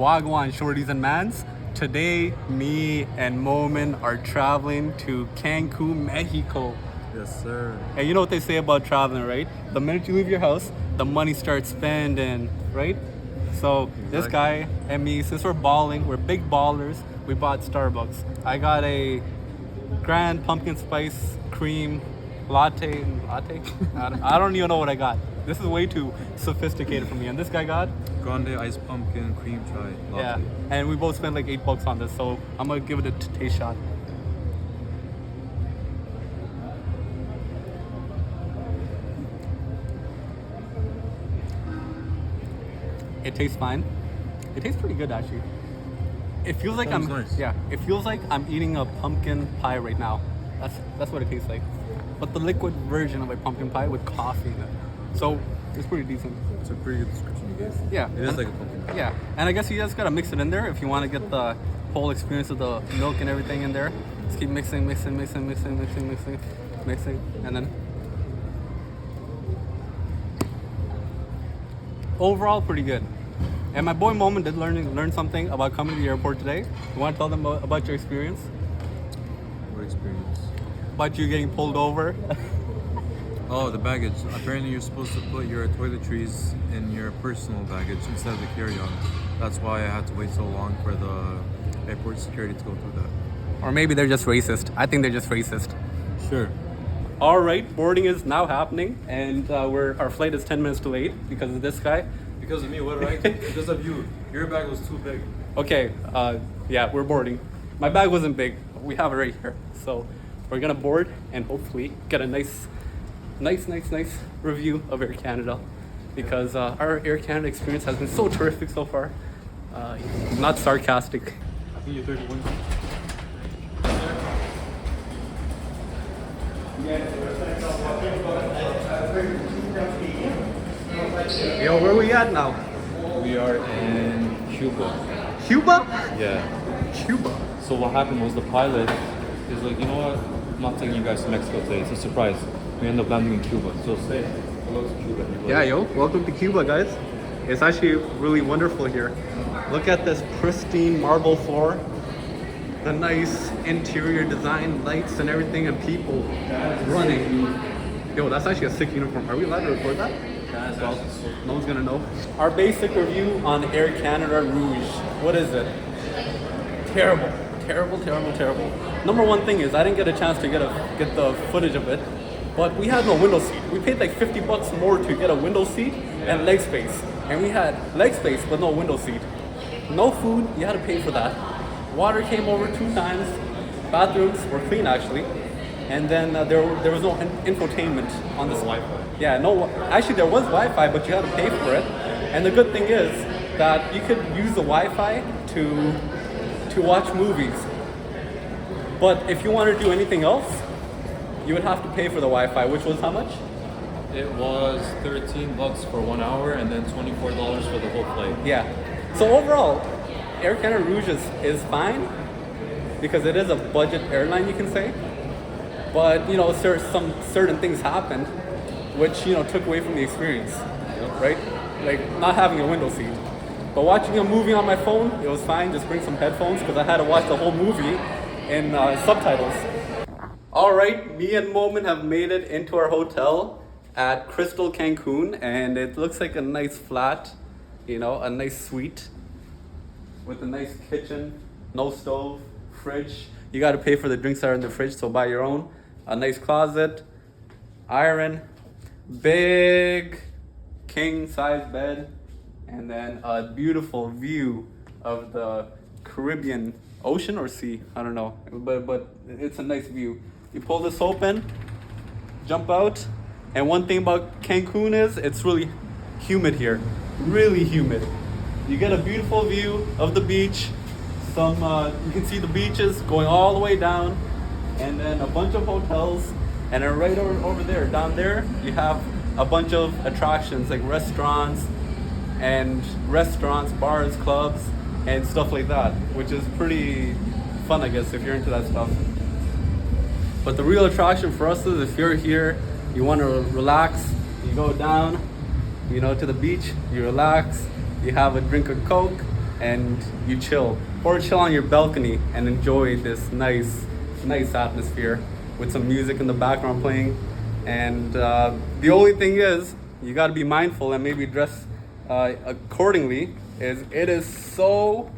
Wagwan shorties and mans. Today, me and Momin are traveling to Cancun, Mexico. Yes, sir. And you know what they say about traveling, right? The minute you leave your house, the money starts spending, right? So this guy and me, since we're balling, we're big ballers, we bought Starbucks. I got a grand pumpkin spice cream latte. I don't even know what I got. This is way too sophisticated for me. And this guy got? Grande iced pumpkin cream chai latte. Yeah, and we both spent like $8 on this, so I'm gonna give it a taste shot. It tastes fine. It tastes pretty good actually. It feels like Sounds nice. it feels like I'm eating a pumpkin pie right now. That's what it tastes like. But the liquid version of a pumpkin pie with coffee in it. So it's pretty decent. It's a pretty good description you gave. Yeah. It is like a pumpkin pie. Yeah, and I guess you just gotta mix it in there if you want to get the whole experience of the milk and everything in there. Just keep mixing, and then overall pretty good. And my boy Moment did learn something about coming to the airport today. You want to tell them about your experience? What experience? About you getting pulled over? Oh, the baggage. Apparently you're supposed to put your toiletries in your personal baggage instead of the carry-on. That's why I had to wait so long for the airport security to go through that. Or maybe they're just racist. I think they're just racist. Sure. All right, boarding is now happening, and our flight is 10 minutes delayed because of this guy. Because of me, what did I do? Because of you. Your bag was too big. Okay, yeah, we're boarding. My bag wasn't big. We have it right here. So we're gonna board and hopefully get a nice review of Air Canada, because our Air Canada experience has been so terrific so far. Not sarcastic. I think you're 31. Yo, where are we at now? We are in Cuba. Cuba? Yeah. Cuba. So what happened was the pilot is like, you know what? I'm not taking you guys to Mexico today. It's a surprise. We end up landing in Cuba. So say hello to Cuba. Yeah, yo, welcome to Cuba, guys. It's actually really wonderful here. Look at this pristine marble floor, the nice interior design, lights and everything, and people running. Yo, that's actually a sick uniform. Are we allowed to record that? Well, no one's gonna know. Our basic review on Air Canada Rouge. What is it? Terrible. Number one thing is I didn't get a chance to get the footage of it, but we had no window seat. We paid like $50 more to get a window seat and leg space, and we had leg space but no window seat. No food, you had to pay for that. Water came over 2 times. Bathrooms were clean actually, and then there was no infotainment on this Wi-Fi. Yeah, no. Actually, there was Wi-Fi, but you had to pay for it. And the good thing is that you could use the Wi-Fi to watch movies. But if you want to do anything else, you would have to pay for the Wi-Fi, which was how much? It was $13 for 1 hour and then $24 for the whole flight. Yeah. So overall, Air Canada Rouge is fine because it is a budget airline, you can say. But you know, some certain things happened which, you know, took away from the experience, right? Like not having a window seat. But watching a movie on my phone, it was fine. Just bring some headphones because I had to watch the whole movie in subtitles. All right, me and Moment have made it into our hotel at Crystal Cancun, and it looks like a nice flat, you know, a nice suite with a nice kitchen, no stove, fridge. You got to pay for the drinks that are in the fridge, so buy your own. A nice closet, iron, big king size bed, and then a beautiful view of the Caribbean Ocean or sea, I don't know, but it's a nice view. You pull this open, jump out, and one thing about Cancun is it's really humid here, really humid. You get a beautiful view of the beach, you can see the beaches going all the way down, and then a bunch of hotels. And then right over there, down there, you have a bunch of attractions like restaurants, bars, clubs, and stuff like that, which is pretty fun, I guess, if you're into that stuff. But the real attraction for us is if you're here, you want to relax, you go down, you know, to the beach, you relax, you have a drink of Coke, and you chill, or chill on your balcony and enjoy this nice atmosphere with some music in the background playing. And the only thing is, you got to be mindful and maybe dress accordingly. It is so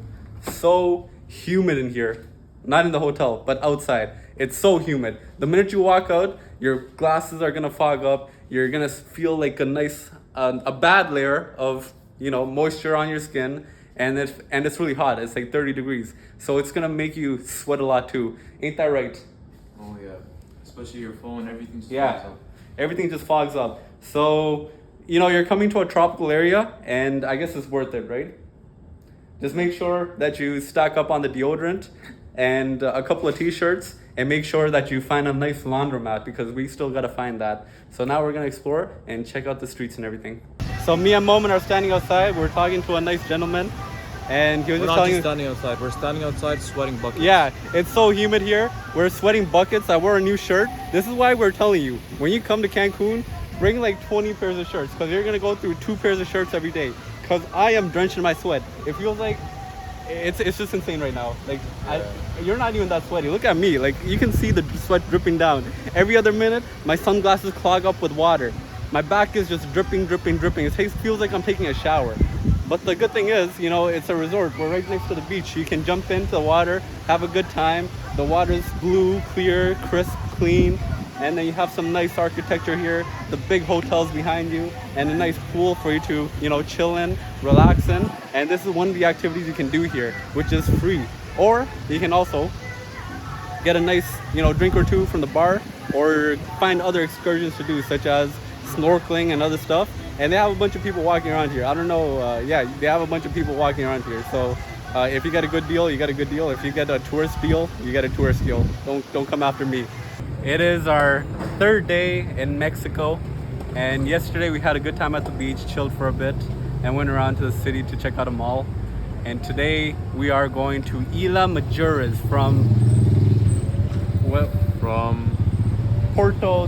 humid in here, not in the hotel, but outside. It's so humid. The minute you walk out, your glasses are gonna fog up. You're gonna feel like a bad layer of moisture on your skin, and it's really hot. It's like 30 degrees, so it's gonna make you sweat a lot too. Ain't that right? Oh yeah, especially your phone, everything just Yeah, fogs up. everything just fogs up. So you're coming to a tropical area, and I guess it's worth it, right? Just make sure that you stack up on the deodorant and a couple of t-shirts, and make sure that you find a nice laundromat, because we still gotta find that. So now we're gonna explore and check out the streets and everything. So me and Momin are standing outside. We're talking to a nice gentleman, and he was We're just not telling just us. standing outside. We're standing outside sweating buckets. Yeah, it's so humid here. We're sweating buckets. I wore a new shirt. This is why we're telling you, when you come to Cancun, bring like 20 pairs of shirts, because you're gonna go through 2 pairs of shirts every day. Because I am drenched in my sweat. It feels like it's just insane right now. Like you're not even that sweaty. Look at me. Like you can see the sweat dripping down. Every other minute, my sunglasses clog up with water. My back is just dripping. It feels like I'm taking a shower. But the good thing is, it's a resort. We're right next to the beach. You can jump into the water, have a good time. The water's blue, clear, crisp, clean. And then you have some nice architecture here, the big hotels behind you, and a nice pool for you to, chill in, relax in. And this is one of the activities you can do here, which is free. Or you can also get a nice, drink or two from the bar, or find other excursions to do, such as snorkeling and other stuff. And they have a bunch of people walking around here. I don't know, they have a bunch of people walking around here. So if you get a good deal, you get a good deal. If you get a tourist deal, you get a tourist deal. Don't come after me. It is our 3rd day in Mexico, and yesterday we had a good time at the beach, chilled for a bit, and went around to the city to check out a mall. And today we are going to Isla Mujeres from Porto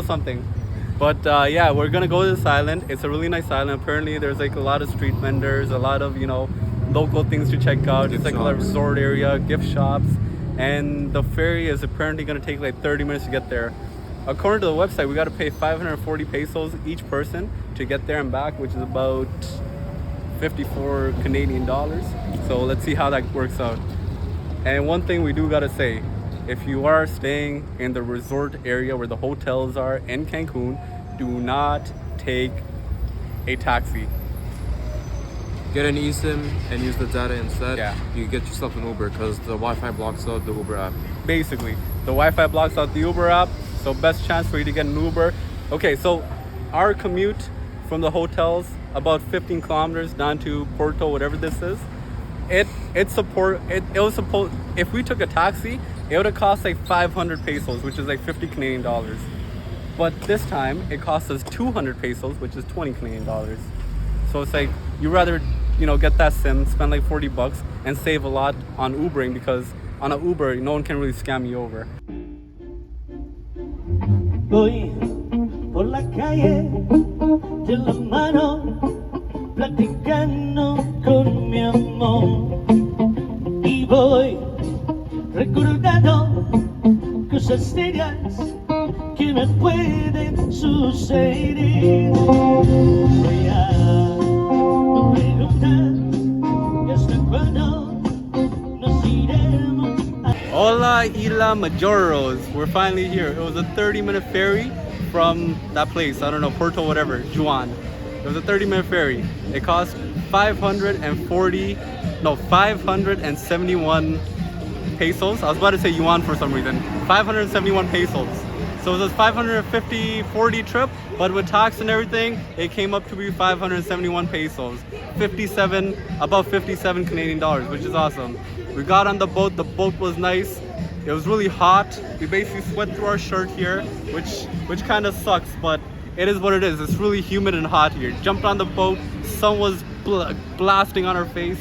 something. But yeah, we're gonna go to this island. It's a really nice island. Apparently there's like a lot of street vendors, a lot of local things to check out. It's like a resort area, gift shops. And the ferry is apparently going to take like 30 minutes to get there. According to the website, we got to pay 540 pesos each person to get there and back, which is about 54 Canadian dollars. So let's see how that works out. And one thing we do got to say, if you are staying in the resort area where the hotels are in Cancun, do not take a taxi. Get an eSIM and use the data instead. Yeah. You get yourself an Uber, because the Wi-Fi blocks out the Uber app. Basically, the Wi-Fi blocks out the Uber app, so best chance for you to get an Uber. Okay, so our commute from the hotels, about 15 kilometers down to Porto, whatever this is, it was supposed, if we took a taxi, it would have cost like 500 pesos, which is like 50 Canadian dollars. But this time it cost us 200 pesos, which is 20 Canadian dollars. So it's like, you rather, get that SIM, spend like 40 bucks, and save a lot on Ubering, because on an Uber, no one can really scam you over. Voy por la calle de la mano, platicando con mi amor. Y voy recordando cosas serias que me pueden suceder. Voy a preguntar hasta cuándo nos iremos a... Hola Isla Mujeres. We're finally here. It was a 30-minute ferry from that place. I don't know, Porto, whatever, Juan. It was a 30-minute ferry. It cost 571 pesos. I was about to say yuan for some reason. 571 pesos. So it was a 540 trip, but with tax and everything, it came up to be 571 pesos. About 57 Canadian dollars, which is awesome. We got on the boat. The boat was nice. It was really hot. We basically sweat through our shirt here, which kind of sucks, but it is what it is. It's really humid and hot here. Jumped on the boat. Sun was blasting on our face,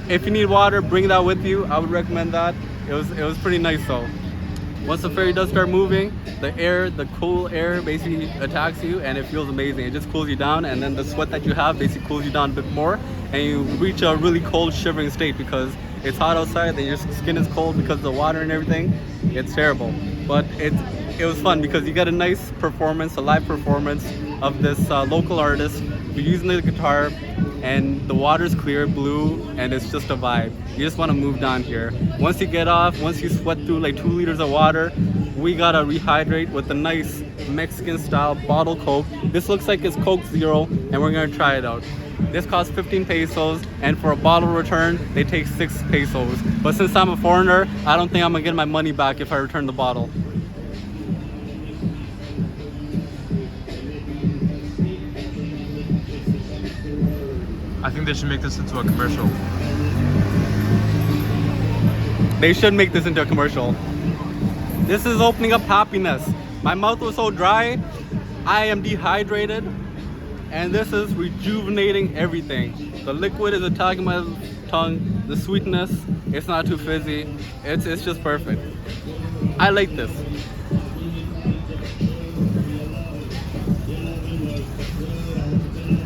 If you need water, bring that with you. I would recommend that. It was pretty nice though. Once the ferry does start moving, the cool air basically attacks you and it feels amazing. It just cools you down, and then the sweat that you have basically cools you down a bit more, and you reach a really cold shivering state because it's hot outside and your skin is cold because of the water and everything. It's terrible, but it was fun because you got a nice performance, a live performance of this local artist who's using the guitar, and the water's clear blue and it's just a vibe. You just want to move down here. Once you get off, once you sweat through like 2 liters of water, we gotta rehydrate with a nice Mexican style bottle Coke. This looks like it's Coke Zero, and we're gonna try it out. This costs 15 pesos, and for a bottle return they take 6 pesos, but since I'm a foreigner, I don't think I'm gonna get my money back if I return the bottle. I think they should make this into a commercial. They should make this into a commercial. This is opening up happiness. My mouth was so dry, I am dehydrated, and this is rejuvenating everything. The liquid is attacking my tongue, the sweetness, it's not too fizzy, it's just perfect. I like this.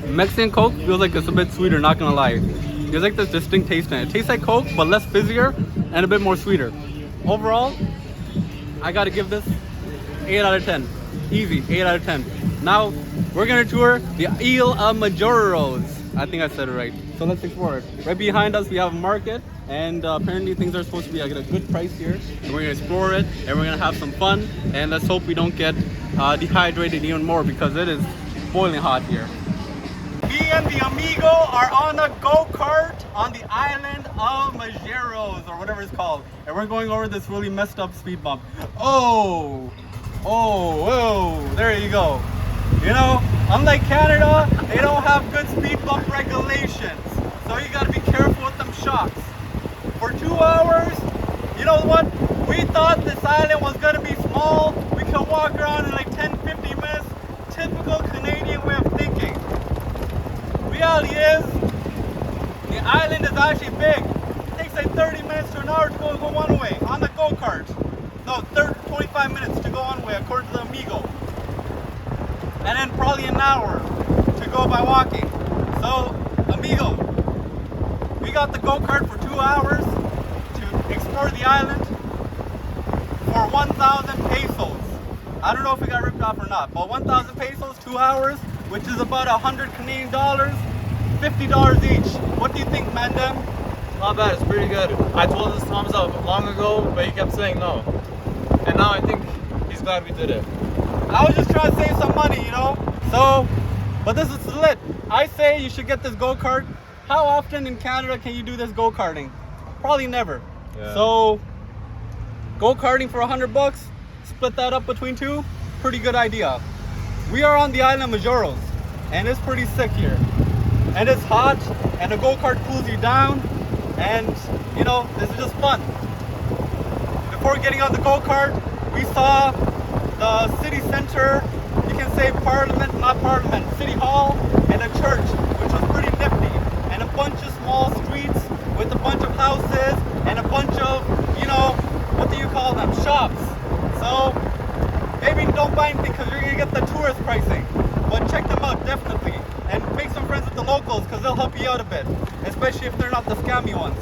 Mexican Coke feels like it's a bit sweeter, not gonna lie. There's like this distinct taste in it. It tastes like Coke, but less fizzier and a bit more sweeter. Overall, I gotta give this 8 out of 10. Easy, 8 out of 10. Now, we're gonna tour the Isla Mujeres. I think I said it right. So let's explore it. Right behind us, we have a market, and apparently things are supposed to be at a good price here. And we're gonna explore it, and we're gonna have some fun, and let's hope we don't get dehydrated even more because it is boiling hot here. Me and the amigo are on a go-kart on the island of Mujeres, or whatever it's called, and we're going over this really messed up speed bump. Oh, there you go. You know, unlike Canada, they don't have good speed bump regulations, so you gotta be careful with them shocks. For 2 hours, you know what? We thought this island was gonna be small. We could walk around in like 10-15 minutes. Typical Canadian way of thinking. Reality is, the island is actually big. It takes like 30 minutes to an hour to go one way on the go-kart. No, 25 minutes to go one way according to the amigo. And then probably an hour to go by walking. So, amigo, we got the go-kart for 2 hours to explore the island for 1,000 pesos. I don't know if we got ripped off or not, but 1,000 pesos, 2 hours, which is about 100 Canadian dollars, $50 each. What do you think, Mandem? Not bad, it's pretty good. I told this Thomas out long ago, but he kept saying no. And now I think he's glad we did it. I was just trying to save some money, you know? So, but this is lit. I say you should get this go-kart. How often in Canada can you do this go-karting? Probably never. Yeah. So, go-karting for $100, split that up between 2, pretty good idea. We are on the island of Mujeres, and it's pretty sick here. And it's hot, and the go-kart cools you down, and you know, this is just fun. Before getting on the go-kart, we saw the city center, you can say parliament, not parliament, city hall, and a church, which was pretty nifty. And a bunch of small streets with a bunch of houses, and a bunch of, you know, what do you call them, shops. So, maybe don't buy anything because you're going to get the tourist pricing. But check them out, definitely. And make some friends with the locals because they'll help you out a bit. Especially if they're not the scammy ones.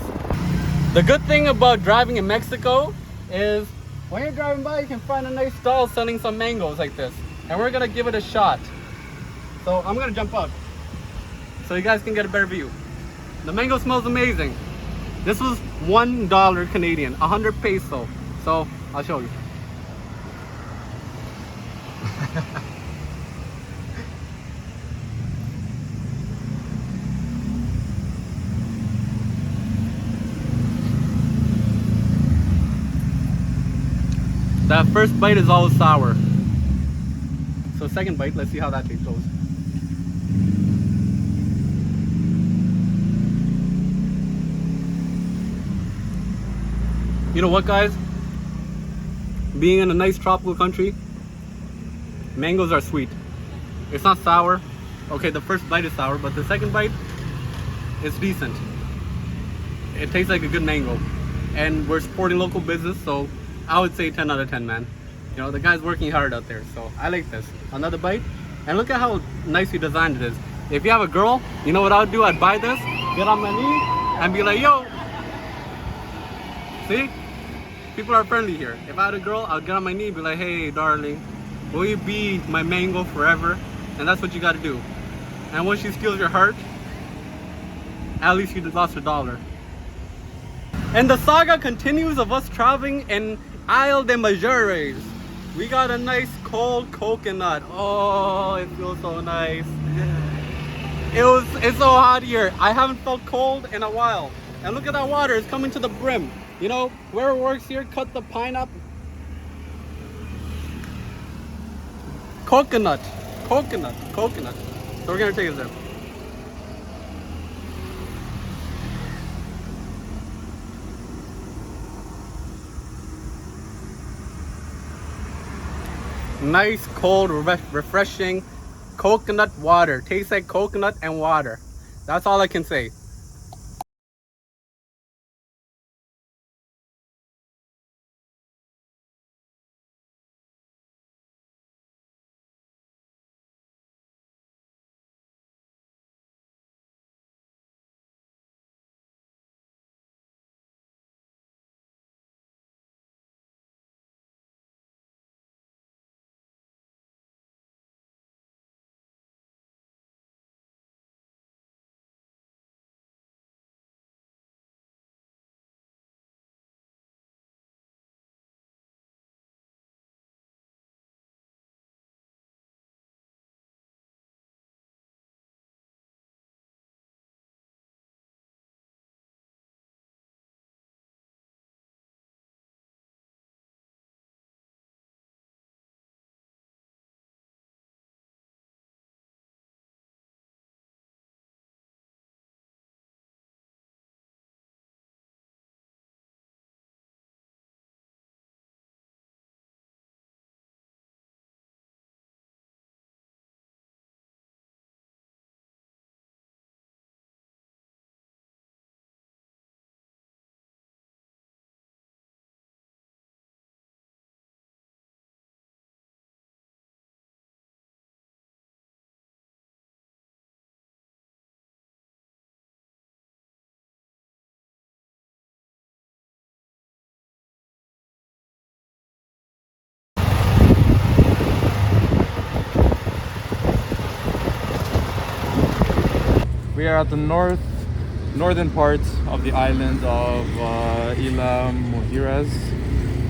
The good thing about driving in Mexico is when you're driving by, you can find a nice stall selling some mangoes like this. And we're going to give it a shot. So I'm going to jump out so you guys can get a better view. The mango smells amazing. This was $1 Canadian, 100 peso. So I'll show you. That first bite is always sour. So second bite, let's see how that taste goes. You know what, guys? Being in a nice tropical country, mangoes are sweet. It's not sour. Okay, the first bite is sour, but the second bite is decent. It tastes like a good mango. And we're supporting local business, so I would say 10 out of 10, man. You know, the guy's working hard out there, so I like this. Another bite, and look at how nicely designed it is. If you have a girl, you know what I would do? I'd buy this, get on my knee, and be like, yo. See? People are friendly here. If I had a girl, I'd get on my knee and be like, hey, darling, will you be my mango forever? And that's what you gotta do. And once she steals your heart, at least you lost $1. And the saga continues of us traveling in Isla Mujeres. We got a nice cold coconut. Oh, it feels so nice. It's so hot here. I haven't felt cold in a while. And look at that water, it's coming to the brim. You know, whoever works here, cut the pineapple. Coconut. So we're gonna take a sip. Nice, cold, refreshing coconut water. Tastes like coconut and water. That's all I can say. We are at the northern part of the island of Isla Mujeres,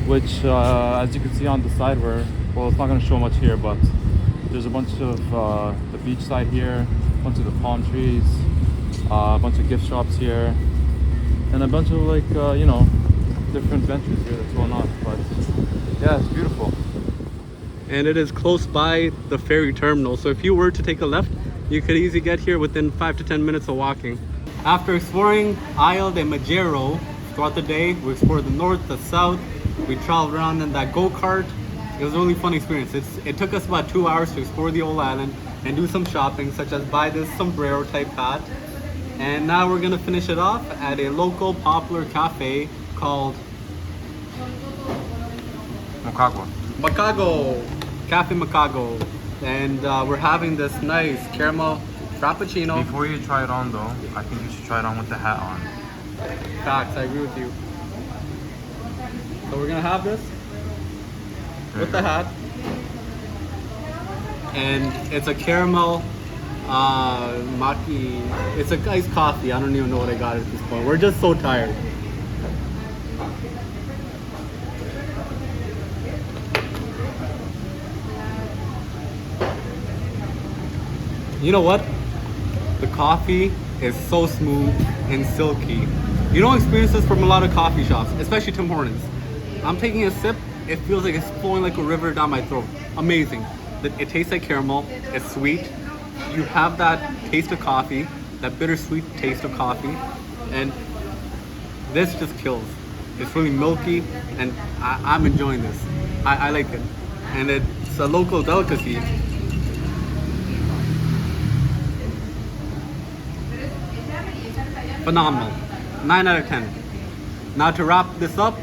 which as you can see on the side, well, it's not going to show much here, but there's a bunch of the beach side here, a bunch of the palm trees, a bunch of gift shops here, and a bunch of like you know, different ventures here that's going on. But yeah, it's beautiful. And it is close by the ferry terminal, so if you were to take a left, you could easily get here within 5 to 10 minutes of walking. After exploring Isla de Majero throughout the day, we explored the north, the south, we traveled around in that go-kart. It was a really fun experience. It took us about 2 hours to explore the old island and do some shopping, such as buy this sombrero type hat. And now we're gonna finish it off at a local popular cafe called Macago, Cafe Macago. And we're having this nice caramel frappuccino. Before you try it on though, I think you should try it on with the hat on. Facts, I agree with you. So we're gonna have this with the hat. And it's a caramel maki. It's a iced coffee. I don't even know what I got at this point. We're just so tired. You know what? The coffee is so smooth and silky. You don't experience this from a lot of coffee shops, especially Tim Hortons. I'm taking a sip, it feels like it's flowing like a river down my throat. Amazing. It tastes like caramel, it's sweet. You have that taste of coffee, that bittersweet taste of coffee, and this just kills. It's really milky, and I'm enjoying this. I like it. And it's a local delicacy. Phenomenal. 9 out of 10. Now to wrap this up,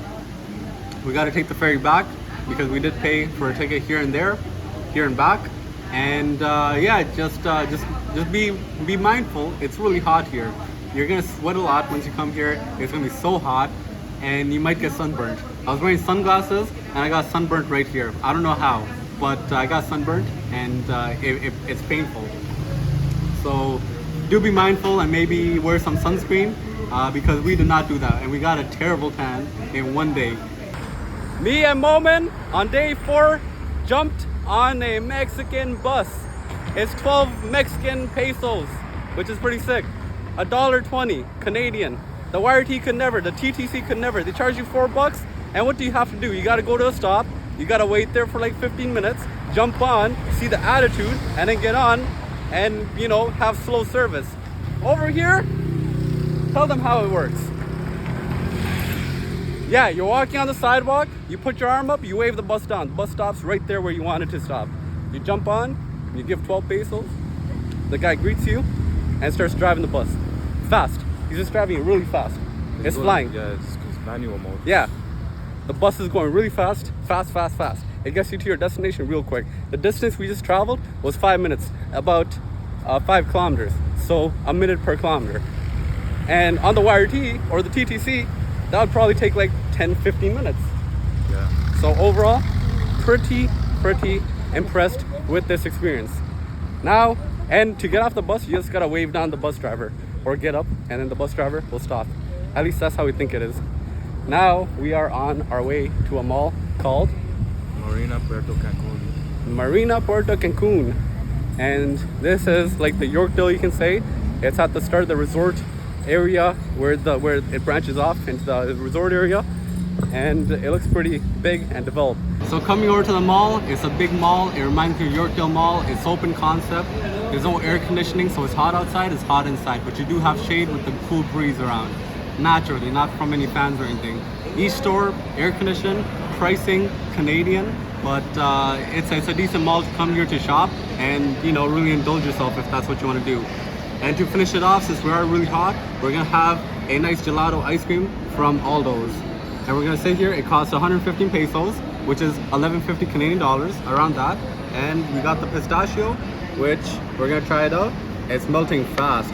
we got to take the ferry back because we did pay for a ticket here and there, here and back. And yeah, just be mindful. It's really hot here. You're gonna sweat a lot once you come here. It's gonna be so hot, and you might get sunburned. I was wearing sunglasses and I got sunburned right here. I don't know how, but I got sunburned, and it's painful. So do be mindful and maybe wear some sunscreen because we did not do that, and we got a terrible tan in one day. Me and Momin on day 4 jumped on a Mexican bus. It's 12 Mexican pesos, which is pretty sick. $1.20 Canadian. The YRT could never, the TTC could never. They charge you $4, and what do you have to do? You gotta go to a stop, you gotta wait there for like 15 minutes, jump on, see the attitude, and then get on and, you know, have slow service. Over here, tell them how it works. Yeah, you're walking on the sidewalk, you put your arm up, you wave the bus down. The bus stops right there where you want it to stop. You jump on, you give 12 pesos, the guy greets you and starts driving the bus. Fast. He's just driving it really fast. It's flying. Yeah, it's manual mode. Yeah. The bus is going really fast. Fast. It gets you to your destination real quick. The distance we just traveled was 5 minutes, about 5 kilometers. So a minute per kilometer. And on the YRT or the TTC, that would probably take like 10-15 minutes. Yeah. So overall, pretty impressed with this experience. Now, and to get off the bus, you just gotta wave down the bus driver or get up and then the bus driver will stop. At least that's how we think it is. Now we are on our way to a mall called Marina Puerto Cancun. Marina Puerto Cancun. And this is like the Yorkdale, you can say. It's at the start of the resort area where it branches off into the resort area, and it looks pretty big and developed. So coming over to the mall, it's a big mall. It reminds me of Yorkdale Mall. It's open concept. There's no air conditioning, so it's hot outside, it's hot inside, but you do have shade with the cool breeze around. Naturally, not from any fans or anything. Each store, air conditioned, pricing Canadian, but it's a decent mall to come here to shop and, you know, really indulge yourself if that's what you want to do. And to finish it off, since we are really hot, we're gonna have a nice gelato ice cream from Aldo's. And we're gonna say here it costs 115 pesos, which is 11.50 Canadian dollars, around that. And we got the pistachio, which we're gonna try it out. It's melting fast.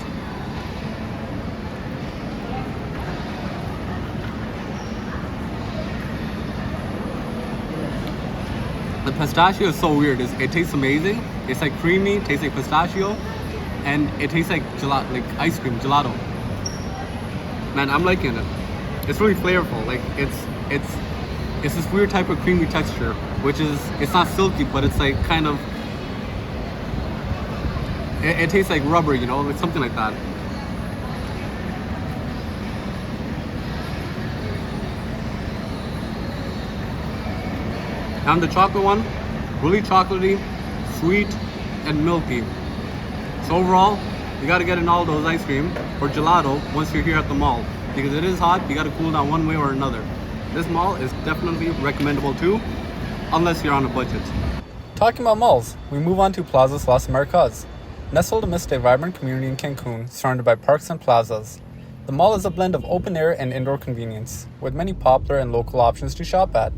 The pistachio is so weird. It tastes amazing. It's like creamy, tastes like pistachio, and it tastes like gelato, like ice cream, gelato. Man, I'm liking it. It's really flavorful. Like it's this weird type of creamy texture, which is, it's not silky, but it's like kind of, it tastes like rubber, you know, it's something like that. And the chocolate one, really chocolatey, sweet, and milky. So overall, you gotta get an Aldo's ice cream or gelato once you're here at the mall, because it is hot. You gotta cool down one way or another. This mall is definitely recommendable too, unless you're on a budget. Talking about malls, we move on to Plazas Las Americas. Nestled amidst a vibrant community in Cancun, surrounded by parks and plazas. The mall is a blend of open air and indoor convenience, with many popular and local options to shop at.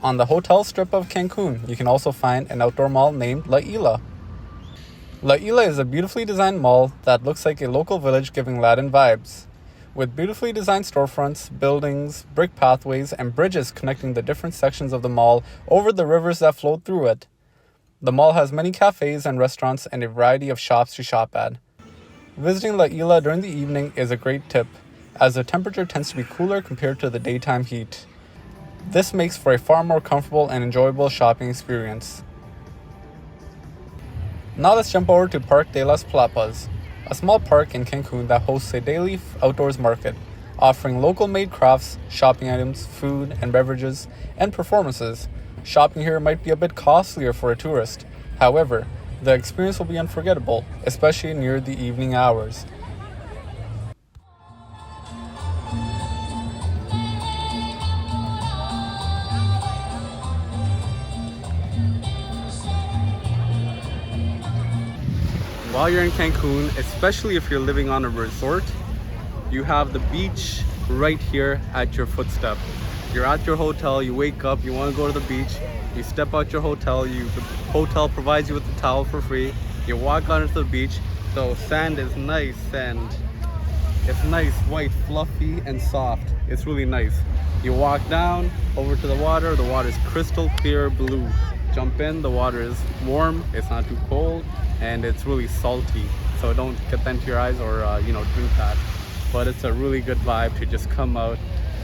On the hotel strip of Cancun, you can also find an outdoor mall named La Isla. La Isla is a beautifully designed mall that looks like a local village giving Latin vibes. With beautifully designed storefronts, buildings, brick pathways, and bridges connecting the different sections of the mall over the rivers that flow through it. The mall has many cafes and restaurants and a variety of shops to shop at. Visiting La Isla during the evening is a great tip, as the temperature tends to be cooler compared to the daytime heat. This makes for a far more comfortable and enjoyable shopping experience. Now let's jump over to Parque de las Palapas, a small park in Cancun that hosts a daily outdoors market, offering local-made crafts, shopping items, food and beverages, and performances. Shopping here might be a bit costlier for a tourist. However, the experience will be unforgettable, especially near the evening hours. While you're in Cancun, especially if you're living on a resort, you have the beach right here at your footstep. You're at your hotel, you wake up, you want to go to the beach, you step out your hotel, the hotel provides you with the towel for free, you walk out into the beach. The sand is nice and it's nice, white, fluffy and soft. It's really nice. You walk down over to the water is crystal clear blue. Jump in, the water is warm, it's not too cold, and it's really salty. So don't get that into your eyes or drink that. But it's a really good vibe to just come out,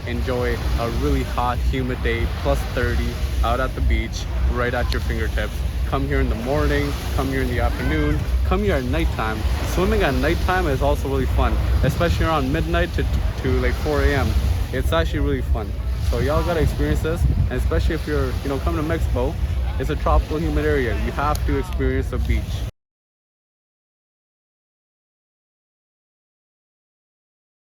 enjoy a really hot, humid day, plus 30, out at the beach, right at your fingertips. Come here in the morning, come here in the afternoon, come here at nighttime. Swimming at nighttime is also really fun, especially around midnight to like 4 a.m. It's actually really fun. So y'all gotta experience this, and especially if you're coming to Mexico, it's a tropical humid area. You have to experience the beach.